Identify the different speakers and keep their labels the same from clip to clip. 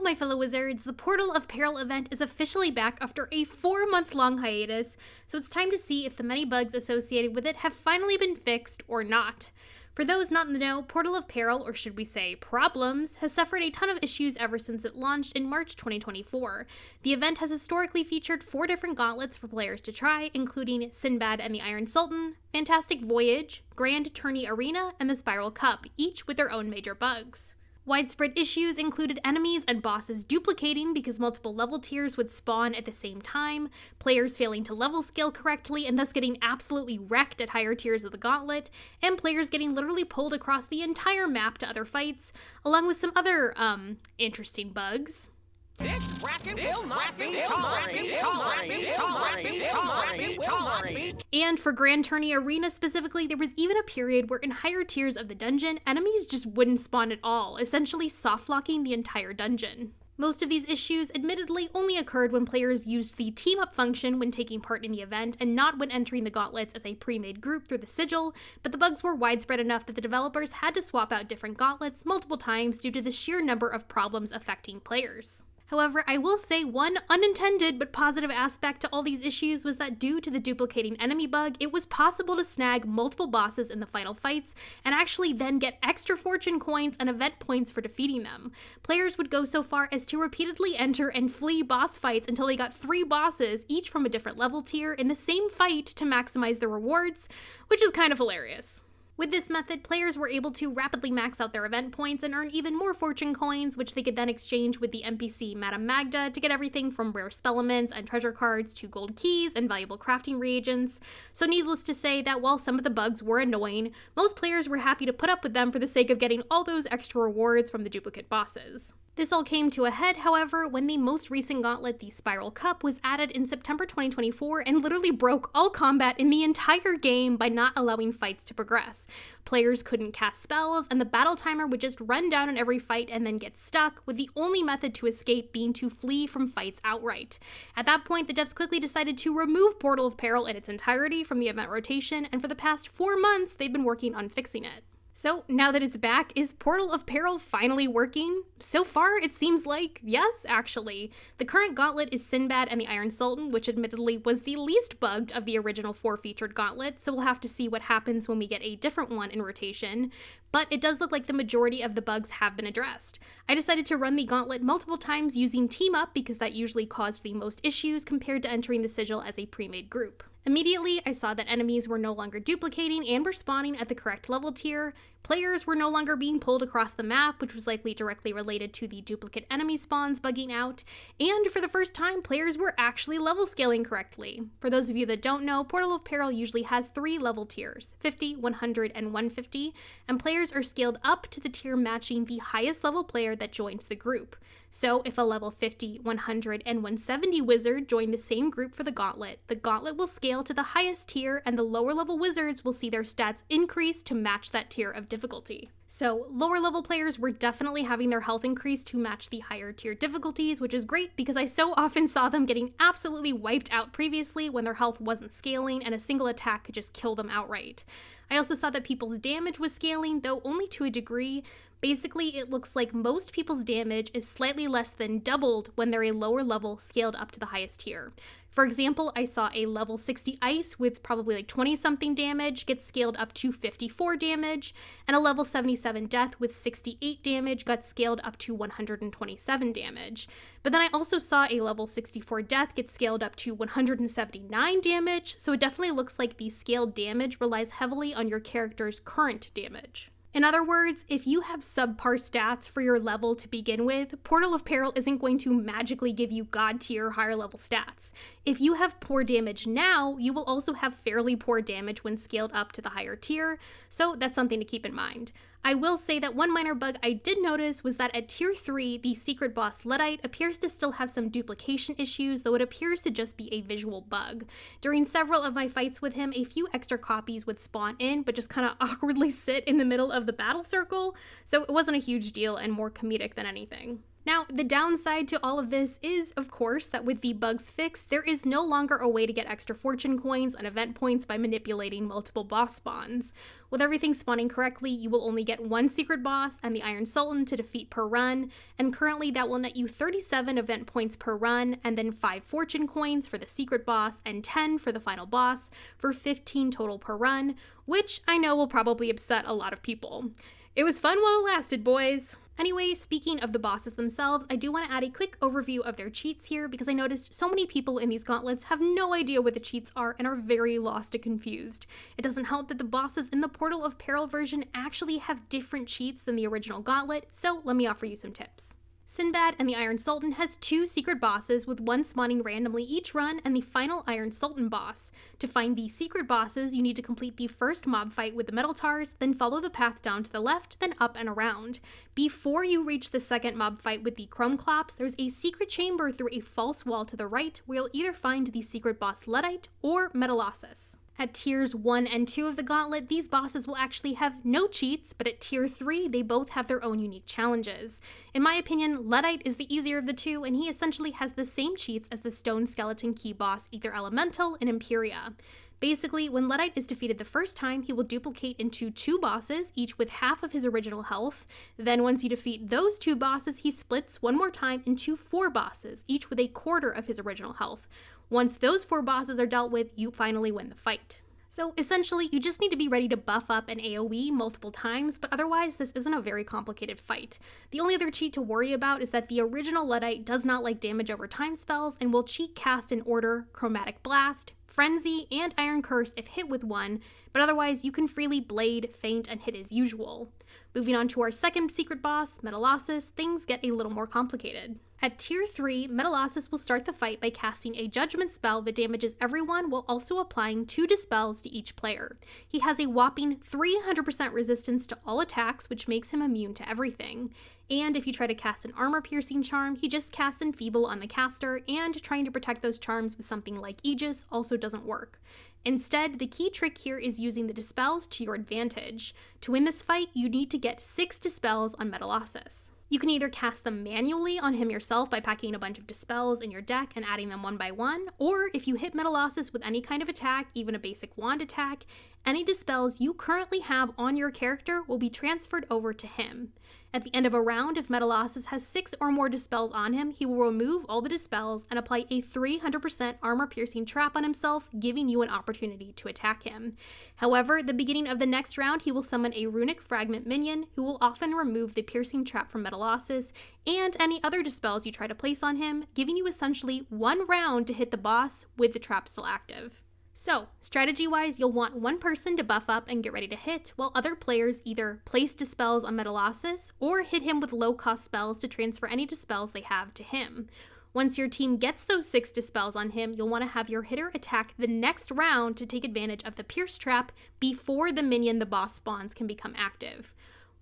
Speaker 1: my fellow wizards, the Portal of Peril event is officially back after a 4-month-long hiatus, so it's time to see if the many bugs associated with it have finally been fixed or not. For those not in the know, Portal of Peril, or should we say problems, has suffered a ton of issues ever since it launched in March 2024. The event has historically featured 4 different gauntlets for players to try, including Sinbad and the Iron Sultan, Fantastic Voyage, Grand Tourney Arena, and the Spiral Cup, each with their own major bugs. Widespread issues included enemies and bosses duplicating because multiple level tiers would spawn at the same time, players failing to level scale correctly and thus getting absolutely wrecked at higher tiers of the gauntlet, and players getting literally pulled across the entire map to other fights, along with some other, interesting bugs.
Speaker 2: This racket will not be tolerated.
Speaker 1: And for Grand Tourney Arena specifically, there was even a period where in higher tiers of the dungeon, enemies just wouldn't spawn at all, essentially soft-locking the entire dungeon. Most of these issues admittedly only occurred when players used the team-up function when taking part in the event and not when entering the gauntlets as a pre-made group through the sigil, but the bugs were widespread enough that the developers had to swap out different gauntlets multiple times due to the sheer number of problems affecting players. However, I will say one unintended but positive aspect to all these issues was that due to the duplicating enemy bug, it was possible to snag multiple bosses in the final fights and actually then get extra fortune coins and event points for defeating them. Players would go so far as to repeatedly enter and flee boss fights until they got 3 bosses, each from a different level tier, in the same fight to maximize their rewards, which is kind of hilarious. With this method, players were able to rapidly max out their event points and earn even more fortune coins, which they could then exchange with the NPC Magda to get everything from rare spellements and treasure cards to gold keys and valuable crafting reagents. So needless to say that while some of the bugs were annoying, most players were happy to put up with them for the sake of getting all those extra rewards from the duplicate bosses. This all came to a head, however, when the most recent gauntlet, the Spiral Cup, was added in September 2024 and literally broke all combat in the entire game by not allowing fights to progress. Players couldn't cast spells, and the battle timer would just run down in every fight and then get stuck, with the only method to escape being to flee from fights outright. At that point, the devs quickly decided to remove Portal of Peril in its entirety from the event rotation, and for the past 4 months, they've been working on fixing it. So, now that it's back, is Portal of Peril finally working? So far, it seems like yes, actually. The current gauntlet is Sinbad and the Iron Sultan, which admittedly was the least bugged of the original 4 featured gauntlets, so we'll have to see what happens when we get a different one in rotation. But it does look like the majority of the bugs have been addressed. I decided to run the gauntlet multiple times using team-up because that usually caused the most issues compared to entering the sigil as a pre-made group. Immediately, I saw that enemies were no longer duplicating and were spawning at the correct level tier. Players were no longer being pulled across the map, which was likely directly related to the duplicate enemy spawns bugging out. And for the first time, players were actually level scaling correctly. For those of you that don't know, Portal of Peril usually has 3 level tiers, 50, 100, and 150, and players are scaled up to the tier matching the highest level player that joins the group. So if a level 50, 100, and 170 wizard join the same group for the gauntlet will scale to the highest tier, and the lower level wizards will see their stats increase to match that tier of difficulty. So lower level players were definitely having their health increase to match the higher tier difficulties, which is great because I so often saw them getting absolutely wiped out previously when their health wasn't scaling and a single attack could just kill them outright. I also saw that people's damage was scaling, though only to a degree. Basically, it looks like most people's damage is slightly less than doubled when they're a lower level scaled up to the highest tier. For example, I saw a level 60 ice with probably like 20 something damage get scaled up to 54 damage, and a level 77 death with 68 damage got scaled up to 127 damage. But then I also saw a level 64 death get scaled up to 179 damage, so it definitely looks like the scaled damage relies heavily on your character's current damage. In other words, if you have subpar stats for your level to begin with, Portal of Peril isn't going to magically give you god tier higher level stats. If you have poor damage now, you will also have fairly poor damage when scaled up to the higher tier, so that's something to keep in mind. I will say that one minor bug I did notice was that at tier 3, the secret boss leadite appears to still have some duplication issues, though it appears to just be a visual bug. During several of my fights with him, a few extra copies would spawn in, but just kind of awkwardly sit in the middle of the battle circle, so it wasn't a huge deal and more comedic than anything. Now, the downside to all of this is, of course, that with the bugs fixed, there is no longer a way to get extra fortune coins and event points by manipulating multiple boss spawns. With everything spawning correctly, you will only get one secret boss and the Iron Sultan to defeat per run, and currently that will net you 37 event points per run, and then 5 fortune coins for the secret boss and 10 for the final boss, for 15 total per run, which I know will probably upset a lot of people. It was fun while it lasted, boys! Anyway, speaking of the bosses themselves, I do want to add a quick overview of their cheats here because I noticed so many people in these gauntlets have no idea what the cheats are and are very lost and confused. It doesn't help that the bosses in the Portal of Peril version actually have different cheats than the original gauntlet, so let me offer you some tips. Sinbad and the Iron Sultan has 2 secret bosses with one spawning randomly each run and the final Iron Sultan boss. To find the secret bosses, you need to complete the first mob fight with the metal tars, then follow the path down to the left, then up and around. Before you reach the second mob fight with the chrome clops, there's a secret chamber through a false wall to the right where you'll either find the secret boss leadite or metallossus. At tiers 1 and 2 of the gauntlet, these bosses will actually have no cheats, but at tier 3, they both have their own unique challenges. In my opinion, leadite is the easier of the two, and he essentially has the same cheats as the stone skeleton key boss Ether Elemental in Imperia. Basically, when leadite is defeated the first time, he will duplicate into 2 bosses, each with half of his original health. Then once you defeat those 2 bosses, he splits one more time into 4 bosses, each with a quarter of his original health. Once those 4 bosses are dealt with, you finally win the fight. So essentially, you just need to be ready to buff up an AoE multiple times, but otherwise this isn't a very complicated fight. The only other cheat to worry about is that the original leadite does not like damage over time spells and will cheat cast in order Chromatic Blast, Frenzy, and Iron Curse if hit with one, but otherwise you can freely blade, feint, and hit as usual. Moving on to our second secret boss, Metallossus, things get a little more complicated. At tier 3, Metallossus will start the fight by casting a judgment spell that damages everyone while also applying 2 dispels to each player. He has a whopping 300% resistance to all attacks, which makes him immune to everything. And if you try to cast an armor-piercing charm, he just casts Enfeeble on the caster, and trying to protect those charms with something like Aegis also doesn't work. Instead, the key trick here is using the dispels to your advantage. To win this fight, you need to get 6 dispels on Metallossus. You can either cast them manually on him yourself by packing a bunch of dispels in your deck and adding them one by one, or if you hit Metallossus with any kind of attack, even a basic wand attack, any dispels you currently have on your character will be transferred over to him. At the end of a round, if Metallossus has 6 or more dispels on him, he will remove all the dispels and apply a 300% armor-piercing trap on himself, giving you an opportunity to attack him. However, at the beginning of the next round, he will summon a runic fragment minion, who will often remove the piercing trap from Metallossus and any other dispels you try to place on him, giving you essentially 1 round to hit the boss with the trap still active. So, strategy-wise, you'll want one person to buff up and get ready to hit, while other players either place dispels on Metallossus or hit him with low-cost spells to transfer any dispels they have to him. Once your team gets those 6 dispels on him, you'll want to have your hitter attack the next round to take advantage of the Pierce Trap before the minion the boss spawns can become active.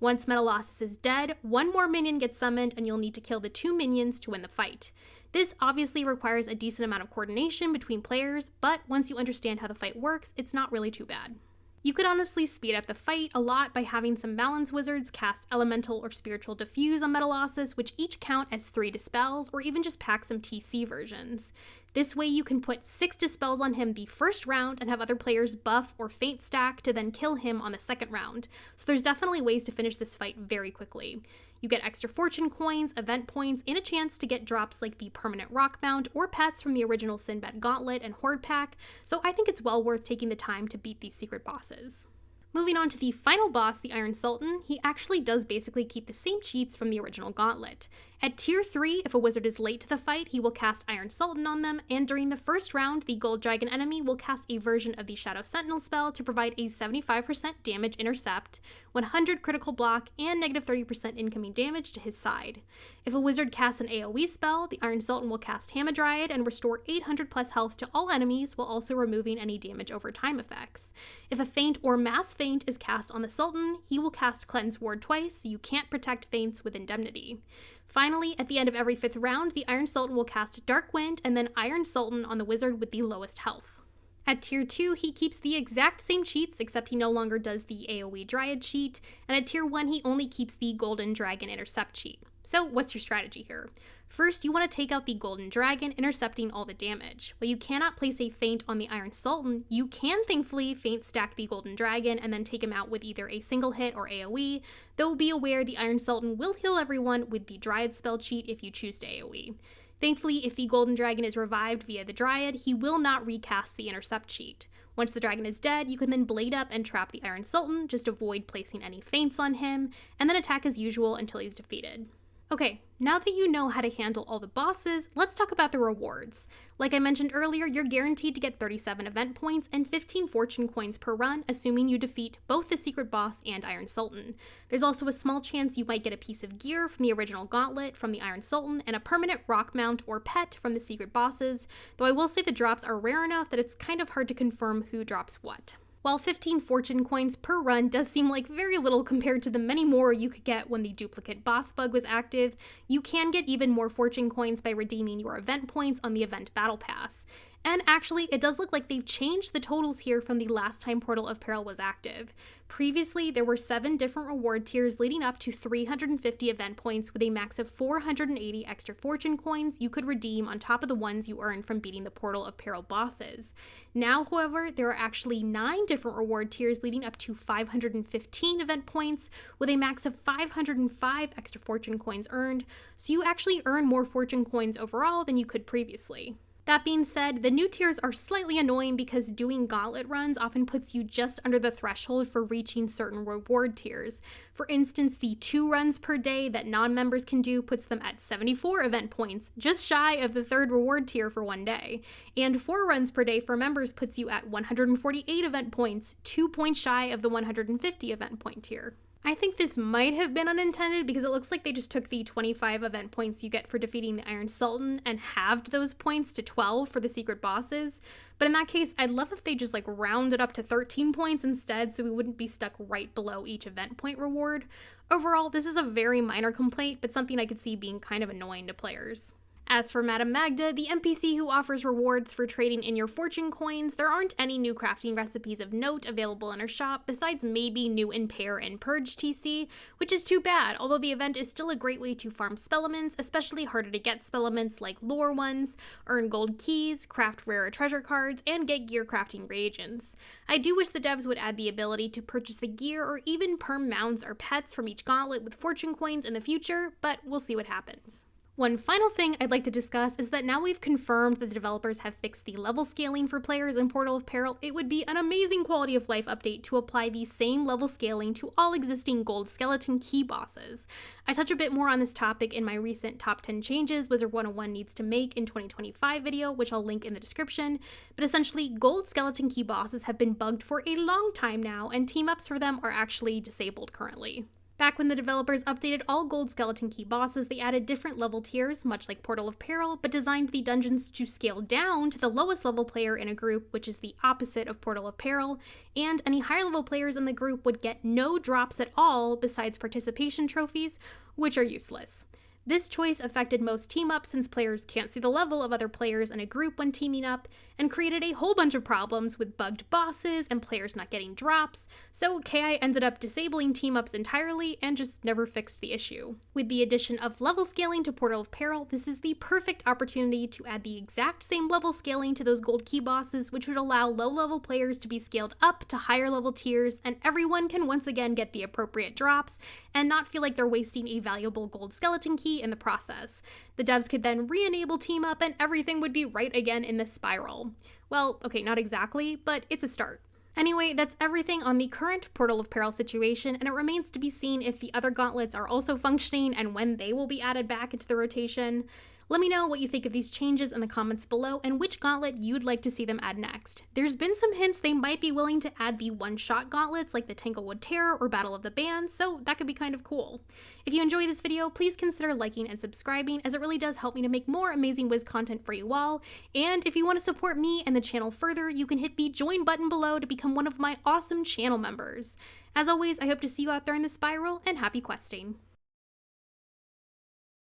Speaker 1: Once Metallossus is dead, 1 more minion gets summoned and you'll need to kill the 2 minions to win the fight. This obviously requires a decent amount of coordination between players, but once you understand how the fight works, it's not really too bad. You could honestly speed up the fight a lot by having some balance wizards cast Elemental or Spiritual Diffuse on Metallossus, which each count as 3 dispels, or even just pack some TC versions. This way you can put 6 dispels on him the first round and have other players buff or feint stack to then kill him on the second round. So there's definitely ways to finish this fight very quickly. You get extra fortune coins, event points, and a chance to get drops like the permanent rock mount or pets from the original Sinbad Gauntlet and Horde pack, so I think it's well worth taking the time to beat these secret bosses. Moving on to the final boss, the Iron Sultan, he actually does basically keep the same cheats from the original Gauntlet. At tier 3, if a wizard is late to the fight, he will cast Iron Sultan on them, and during the first round, the Gold Dragon enemy will cast a version of the Shadow Sentinel spell to provide a 75% damage intercept, 100 critical block, and negative 30% incoming damage to his side. If a wizard casts an AoE spell, the Iron Sultan will cast Hamadryad and restore 800 plus health to all enemies while also removing any damage over time effects. If a feint or mass feint is cast on the Sultan, he will cast Cleanse Ward twice, so you can't protect feints with Indemnity. Finally, at the end of every 5th round, the Iron Sultan will cast Dark Wind and then Iron Sultan on the wizard with the lowest health. At tier 2, he keeps the exact same cheats, except he no longer does the AoE Dryad cheat, and at tier 1, he only keeps the Golden Dragon Intercept cheat. So what's your strategy here? First, you want to take out the golden dragon, intercepting all the damage. While you cannot place a feint on the Iron Sultan, you can thankfully feint stack the golden dragon and then take him out with either a single hit or AoE, though be aware the Iron Sultan will heal everyone with the Dryad spell cheat if you choose to AoE. Thankfully, if the golden dragon is revived via the Dryad, he will not recast the intercept cheat. Once the dragon is dead, you can then blade up and trap the Iron Sultan, just avoid placing any feints on him, and then attack as usual until he's defeated. Okay, now that you know how to handle all the bosses, let's talk about the rewards. Like I mentioned earlier, you're guaranteed to get 37 event points and 15 fortune coins per run, assuming you defeat both the secret boss and Iron Sultan. There's also a small chance you might get a piece of gear from the original Gauntlet from the Iron Sultan and a permanent rock mount or pet from the secret bosses, though I will say the drops are rare enough that it's kind of hard to confirm who drops what. While 15 fortune coins per run does seem like very little compared to the many more you could get when the duplicate boss bug was active, you can get even more fortune coins by redeeming your event points on the event battle pass. And actually, it does look like they've changed the totals here from the last time Portal of Peril was active. Previously, there were 7 different reward tiers leading up to 350 event points with a max of 480 extra fortune coins you could redeem on top of the ones you earned from beating the Portal of Peril bosses. Now, however, there are actually 9 different reward tiers leading up to 515 event points with a max of 505 extra fortune coins earned, so you actually earn more fortune coins overall than you could previously. That being said, the new tiers are slightly annoying because doing Gauntlet runs often puts you just under the threshold for reaching certain reward tiers. For instance, the 2 runs per day that non-members can do puts them at 74 event points, just shy of the 3rd reward tier for one day. And 4 runs per day for members puts you at 148 event points, 2 points shy of the 150 event point tier. I think this might have been unintended because it looks like they just took the 25 event points you get for defeating the Iron Sultan and halved those points to 12 for the secret bosses. But in that case, I'd love if they just rounded up to 13 points instead so we wouldn't be stuck right below each event point reward. Overall, this is a very minor complaint, but something I could see being kind of annoying to players. As for Madame Magda, the NPC who offers rewards for trading in your fortune coins, there aren't any new crafting recipes of note available in her shop besides maybe new Impair and Purge TC, which is too bad, although the event is still a great way to farm spellements, especially harder to get spellements like lore ones, earn gold keys, craft rarer treasure cards, and get gear crafting reagents. I do wish the devs would add the ability to purchase the gear or even perm mounts or pets from each gauntlet with fortune coins in the future, but we'll see what happens. One final thing I'd like to discuss is that now we've confirmed that the developers have fixed the level scaling for players in Portal of Peril, it would be an amazing quality of life update to apply the same level scaling to all existing gold skeleton key bosses. I touch a bit more on this topic in my recent top 10 changes Wizard101 needs to make in 2025 video, which I'll link in the description, but essentially gold skeleton key bosses have been bugged for a long time now, and team ups for them are actually disabled currently. Back when the developers updated all gold skeleton key bosses, they added different level tiers, much like Portal of Peril, but designed the dungeons to scale down to the lowest level player in a group, which is the opposite of Portal of Peril, and any higher level players in the group would get no drops at all besides participation trophies, which are useless. This choice affected most team-ups since players can't see the level of other players in a group when teaming up, and created a whole bunch of problems with bugged bosses and players not getting drops, so KI ended up disabling team-ups entirely and just never fixed the issue. With the addition of level scaling to Portal of Peril, this is the perfect opportunity to add the exact same level scaling to those gold key bosses, which would allow low-level players to be scaled up to higher level tiers, and everyone can once again get the appropriate drops, and not feel like they're wasting a valuable gold skeleton key in the process. The devs could then re-enable team up and everything would be right again in this spiral. Well, okay, not exactly, but it's a start. Anyway, that's everything on the current Portal of Peril situation, and it remains to be seen if the other gauntlets are also functioning and when they will be added back into the rotation. Let me know what you think of these changes in the comments below and which gauntlet you'd like to see them add next. There's been some hints they might be willing to add the one-shot gauntlets like the Tanglewood Terror or Battle of the Bands, so that could be kind of cool. If you enjoy this video, please consider liking and subscribing, as it really does help me to make more amazing Wiz content for you all. And if you want to support me and the channel further, you can hit the join button below to become one of my awesome channel members. As always, I hope to see you out there in the spiral, and happy questing.